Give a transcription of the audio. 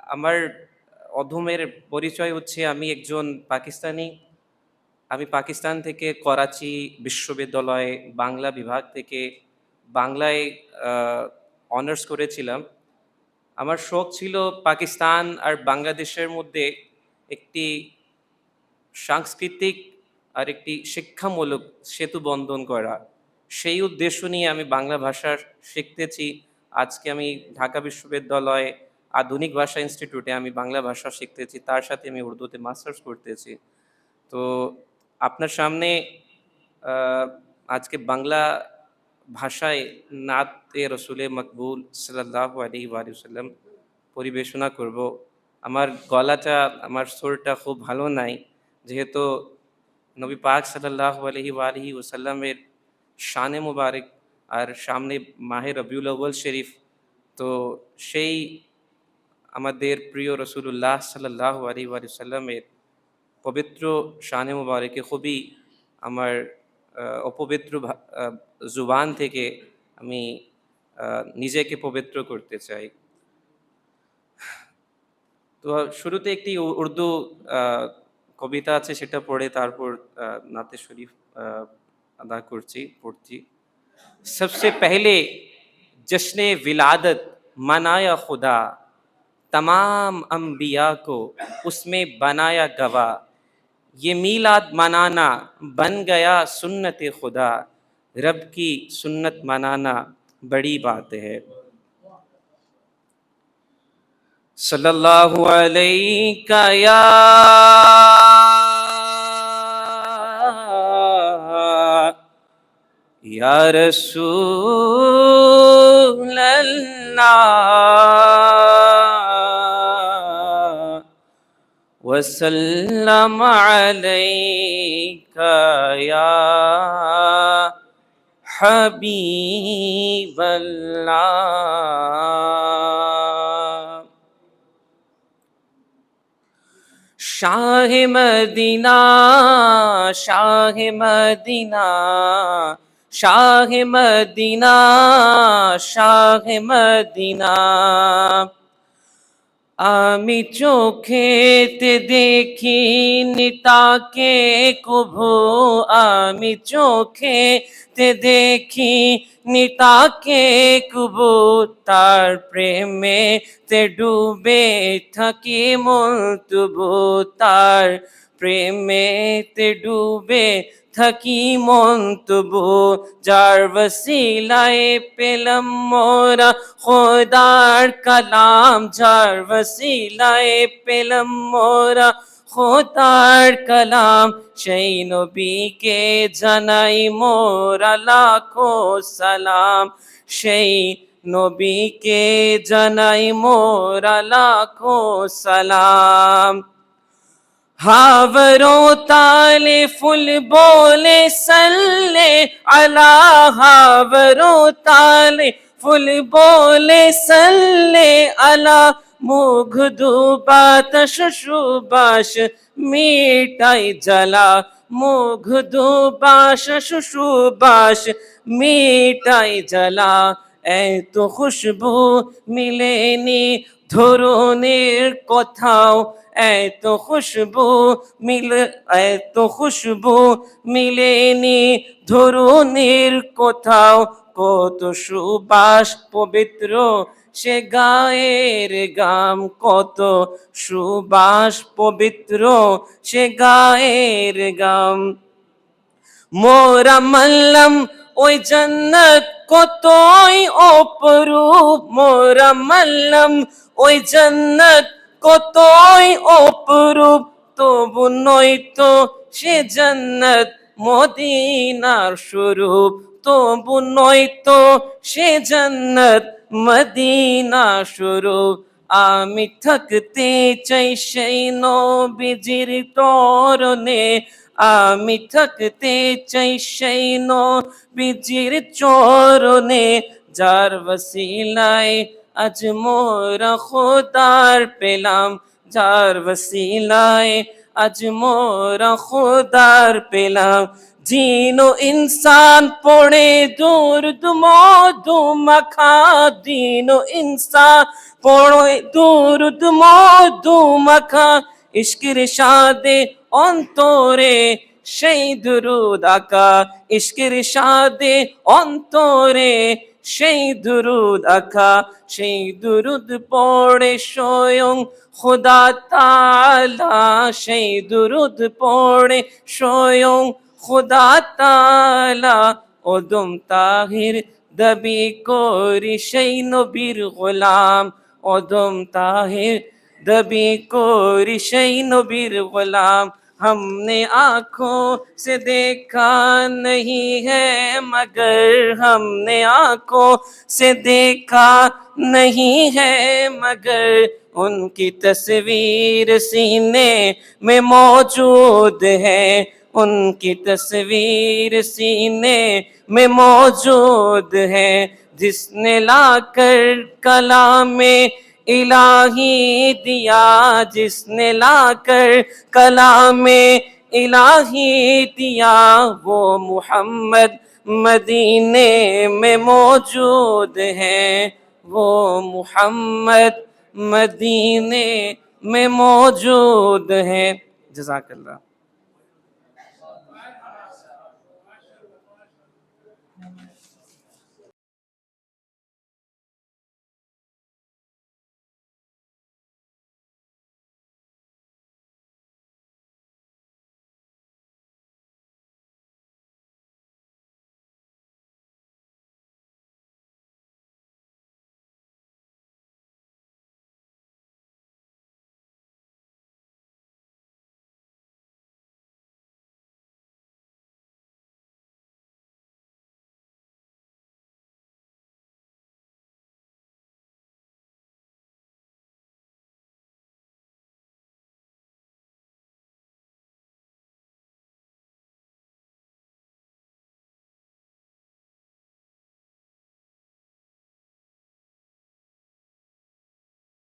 আমার অধমের পরিচয় হচ্ছে আমি একজন পাকিস্তানি। আমি পাকিস্তান থেকে করাচি বিশ্ববিদ্যালয়ে বাংলা বিভাগ থেকে বাংলায় অনার্স করেছিলাম। আমার শখ ছিল পাকিস্তান আর বাংলাদেশের মধ্যে একটি সাংস্কৃতিক আর একটি শিক্ষামূলক সেতু বন্ধন করা। সেই উদ্দেশ্য নিয়ে আমি বাংলা ভাষা শিখতেছি। আজকে আমি ঢাকা বিশ্ববিদ্যালয়ে আধুনিক ভাষা ইনস্টিটিউটে আমি বাংলা ভাষা শিখতেছি, তার সাথে আমি উর্দুতে মাস্টার্স করতেছি। তো আপনার সামনে আহ, আজকে বাংলা ভাষায় নাতে রসুলে মকবুল সাল্লাল্লাহু আলাইহি ওয়াসাল্লাম পরিবেশনা করব। আমার গলাটা, আমার সুরটা খুব ভালো নাই, যেহেতু নবী পাক সাল্লাল্লাহু আলাইহি ওয়াসাল্লামের শানে মুবারক আর সামনে মাহে রবিউল আউয়াল শরীফ। তো সেই আমাদের প্রিয় রসুলুল্লাহ সাল্লাল্লাহু আলাইহি ওয়াসাল্লামের পবিত্র শানে মুবারকে খুবই আমার অপবিত্র জুবান থেকে আমি নিজেকে পবিত্র করতে চাই। তো শুরুতে একটি উর্দু কবিতা আছে, সেটা পড়ে তারপর নাতে শরীফ अदा पढ़ती। सबसे पहले जश्न विलादत मनाया खुदा, तमाम अम्बिया को उसमें बनाया गवाह। ये मीलाद मनाना बन गया सुन्नत खुदा, रब की सुन्नत मनाना बड़ी बात है। सल्लल्लाहु अलैका या रसूल अल्लाह, वसल्लम अलैका या हबीब अल्लाह। शाह मदीना, शाह मदीना, शाह मदीना, शाह मदीना। আমি চোখেতে দেখিনি তাকে কভু, আমি চোখেতে দেখিনি তাকে কভু, তার প্রেমে তে ডুবে থাকি মন তবু, তার প্রেমে তে ডুবে থাকি মন তবু। যার वसीलाए পেলাম মোরা খোদার কালাম, যার वसीलाए পেলাম মোরা খোদার কালাম, সেই নবীকে জানাই মোরা লাখো সালাম, সেই নবীকে জানাই মোরা লাখো সালাম। हावरों ताले फुल बोले सल्ले अला, हावरों ताले फुल बोले सल्ले अला, मुग्धु बातश सुबाश मिटाई जला, मुग्धु बातश सुबाश मिटाई जला। এত খুশবু মিলেনি ধরনের কোথাও, এত খুশবু এত খুশবু মিলেনি ধরনের কোথাও, কত সুবাস পবিত্র সে গায়ের গাম, কত সুবাস পবিত্র সে গায়ের গাম। মোরা মানলাম ওই জান্নাত কতই অপরূপ, মোরা মানলাম ওই জান্নাত কতই অপরূপ, তবু নয়তো সে জান্নাত মদিনার স্বরূপ, তবু নয়তো সে জান্নাত মদিনা স্বরূপ। আমি থাকতে চাই সেই নবীজির তরণে, আমি থাকতে চাই সেই নবীজির চরণে, যার वसीलाए আজ মোরা খোদার পেলাম, যার वसीलाए আজ মোরা খোদার পেলাম। জিনো ইনসান পড়ে দুরুদ মধু মাখা, জিনো ইনসান পড়ে দুরুদ মধু মাখা, ইশকের সাদে অন্তরে সেই দুরুদ আকা, ইশকের সাদে অন্তরে সেই দুরুদ আকা, সেই দুরুদ পড়ে স্বয়ং খুদা তাআলা, সেই দুরুদ পড়ে স্বয়ং খুদা তাআলা, ওদম তাহির দাবি করি সেই নবীর গোলাম, ওদম তাহির दबी कोरी शै नबीर गुलाम, हमने आँखों से देखा नहीं है मगर, हमने आँखों से देखा नहीं है मगर, उनकी तस्वीर सीने में मौजूद है, उनकी तस्वीर सीने में मौजूद है, जिसने लाकर कलामे इलाही दिया, जिसने लाकर कलामे इलाही दिया, वो मुहम्मद मदीने में मौजूद है, वो मुहम्मद मदीने में मौजूद है। जज़ाकल्लाह।